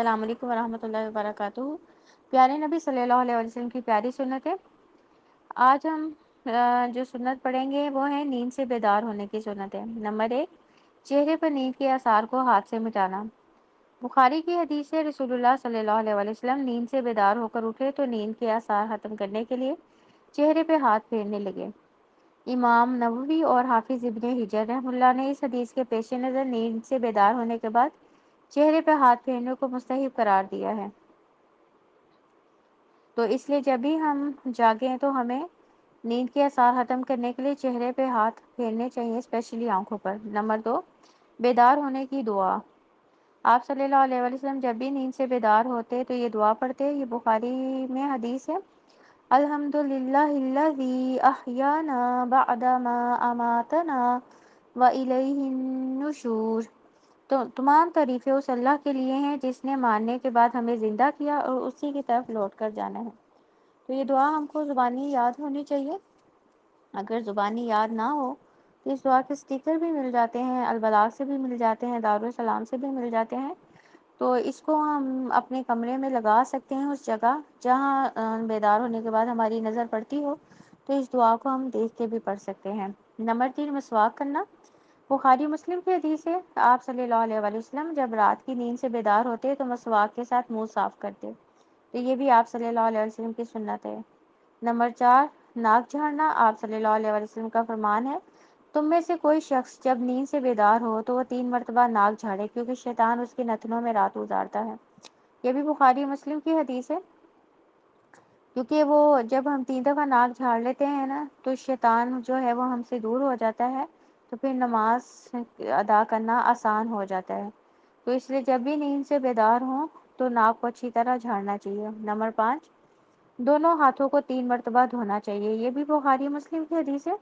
السلام علیکم ورحمۃ اللہ وبرکاتہ۔ پیارے نبی صلی اللہ علیہ وسلم کی پیاری سنت ہے۔ آج ہم جو سنت پڑھیں گے وہ ہے نیند سے بیدار ہونے کی سنت ہے۔ نمبر 1، چہرے پر نیند کے آثار کو ہاتھ سے مٹانا۔ بخاری کی حدیث ہے، رسول اللہ صلی اللہ علیہ وسلم نیند سے بیدار ہو کر اٹھے تو نیند کے آثار ختم کرنے کے لیے چہرے پہ ہاتھ پھیرنے لگے۔ امام نووی اور حافظ ابن حجر رحمہ اللہ نے اس حدیث کے پیش نظر نیند سے بیدار ہونے کے بعد چہرے پہ ہاتھ پھیرنے کو مستحب قرار دیا ہے۔ تو اس لیے جب بھی ہم جاگیں تو ہمیں نیند کے آثار ختم کرنے کے لیے چہرے پہ ہاتھ پھیرنے چاہیے، اسپیشلی آنکھوں پر۔ نمبر 2، بیدار ہونے کی دعا۔ آپ صلی اللہ علیہ وسلم جب بھی نیند سے بیدار ہوتے تو یہ دعا پڑھتے۔ یہ بخاری میں حدیث ہے، الحمد للہ الذی احیانا بعد ما اماتنا والیہ النشور۔ تو تمام تعریفیں اس اللہ کے لیے ہیں جس نے مارنے کے بعد ہمیں زندہ کیا اور اسی کی طرف لوٹ کر جانا ہے۔ تو یہ دعا ہم کو زبانی یاد ہونی چاہیے۔ اگر زبانی یاد نہ ہو تو اس دعا کے سٹیکر بھی مل جاتے ہیں، البلاغ سے بھی مل جاتے ہیں، دارالسلام سے بھی مل جاتے ہیں۔ تو اس کو ہم اپنے کمرے میں لگا سکتے ہیں، اس جگہ جہاں بیدار ہونے کے بعد ہماری نظر پڑتی ہو، تو اس دعا کو ہم دیکھ کے بھی پڑھ سکتے ہیں۔ نمبر 3، مسواک کرنا۔ بخاری مسلم کی حدیث ہے، آپ صلی اللہ علیہ وسلم جب رات کی نیند سے بیدار ہوتے تو مسواک کے ساتھ منہ صاف کرتے۔ تو یہ بھی آپ صلی اللہ علیہ وسلم کی سنت ہے۔ نمبر 4، ناک جھاڑنا۔ آپ صلی اللہ علیہ وسلم کا فرمان ہے، تم میں سے کوئی شخص جب نیند سے بیدار ہو تو وہ 3 مرتبہ ناک جھاڑے، کیونکہ شیطان اس کے نتنوں میں رات گزارتا ہے۔ یہ بھی بخاری مسلم کی حدیث ہے، کیونکہ وہ جب ہم 3 دفعہ ناک جھاڑ لیتے ہیں نا تو شیطان جو ہے وہ ہم سے دور ہو جاتا ہے، تو پھر نماز ادا کرنا آسان ہو جاتا ہے۔ تو اس لیے جب بھی نیند سے بیدار ہوں تو ناک کو اچھی طرح جھاڑنا چاہیے۔ نمبر 5، دونوں ہاتھوں کو 3 مرتبہ دھونا چاہیے۔ یہ بھی بخاری مسلم کی حدیث ہے،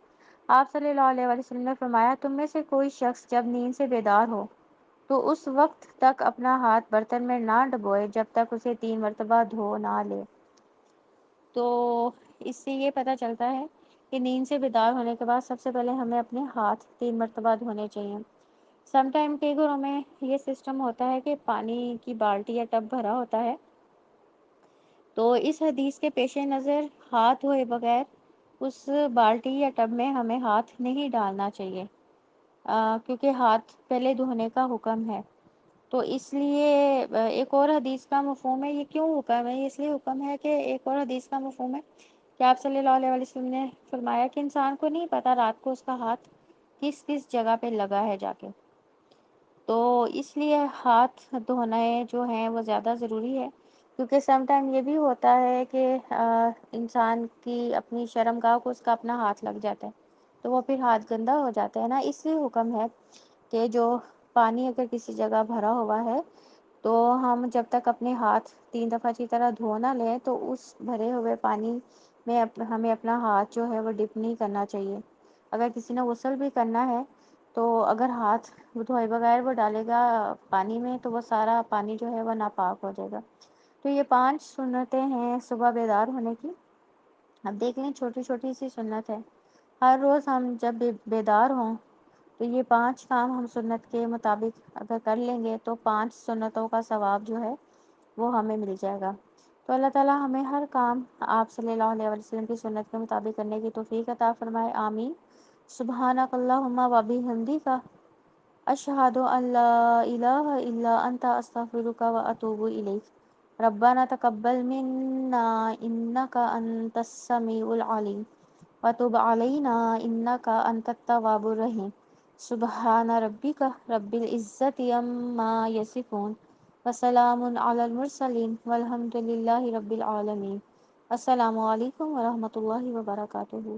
آپ صلی اللہ علیہ وسلم نے فرمایا، تم میں سے کوئی شخص جب نیند سے بیدار ہو تو اس وقت تک اپنا ہاتھ برتن میں نہ ڈبوئے جب تک اسے 3 مرتبہ دھو نہ لے۔ تو اس سے یہ پتہ چلتا ہے کہ نیند سے بیدار ہونے کے بعد سب سے پہلے ہمیں اپنے ہاتھ 3 مرتبہ دھونے چاہیے۔ سم ٹائم کئی گھروں میں یہ سسٹم ہوتا ہے کہ پانی کی بالٹی یا ٹب بھرا ہوتا ہے، تو اس حدیث کے پیش نظر ہاتھ دھوئے بغیر اس بالٹی یا ٹب میں ہمیں ہاتھ نہیں ڈالنا چاہیے، کیونکہ ہاتھ پہلے دھونے کا حکم ہے۔ تو اس لیے ایک اور حدیث کا مفہوم ہے، یہ کیوں حکم ہے؟ اس لیے حکم ہے کہ ایک اور حدیث کا مفہوم ہے کہ آپ صلی اللہ علیہ وسلم نے فرمایا کہ انسان کو نہیں پتا رات کو اس کا ہاتھ کس کس جگہ پہ لگا ہے جا کے، تو اس لیے ہاتھ دھونے جو ہیں وہ زیادہ ضروری ہے۔ کیونکہ سم ٹائم یہ بھی ہوتا ہے کہ انسان کی اپنی شرمگاہ کو اس کا اپنا ہاتھ لگ جاتا ہے، تو وہ پھر ہاتھ گندا ہو جاتا ہے نا۔ اس لیے حکم ہے کہ جو پانی اگر کسی جگہ بھرا ہوا ہے تو ہم جب تک اپنے ہاتھ 3 دفعہ اچھی طرح دھو نہ لیں تو اس بھرے ہوئے پانی میں ہمیں اپنا ہاتھ جو ہے وہ ڈپ نہیں کرنا چاہیے۔ اگر کسی نے غسل بھی کرنا ہے تو اگر ہاتھ دھوئے بغیر وہ ڈالے گا پانی میں تو وہ سارا پانی جو ہے وہ ناپاک ہو جائے گا۔ تو یہ 5 سنتیں ہیں صبح بیدار ہونے کی۔ اب دیکھ لیں، چھوٹی چھوٹی سی سنت ہے، ہر روز ہم جب بیدار ہوں تو یہ 5 کام ہم سنت کے مطابق اگر کر لیں گے تو 5 سنتوں کا ثواب جو ہے وہ ہمیں مل جائے گا۔ تو اللہ تعالیٰ ہمیں ہر کام آپ صلی اللہ علیہ وسلم کی سنت کے مطابق کرنے کی توفیق عطا فرمائے، آمین۔ سبحانک اللہم و بحمدک، اشہد ان لا الہ الا انت، استغفرک و اتوب الیک۔ ربنا تقبل منا انک انت السمیع العلیم وتب علینا انک انت التواب الرحیم۔ سبحان ربک رب العزت عما یصفون وسلام علی المرسلین والحمد للہ رب العالمین۔ السلام علیکم ورحمۃ اللہ وبرکاتہ۔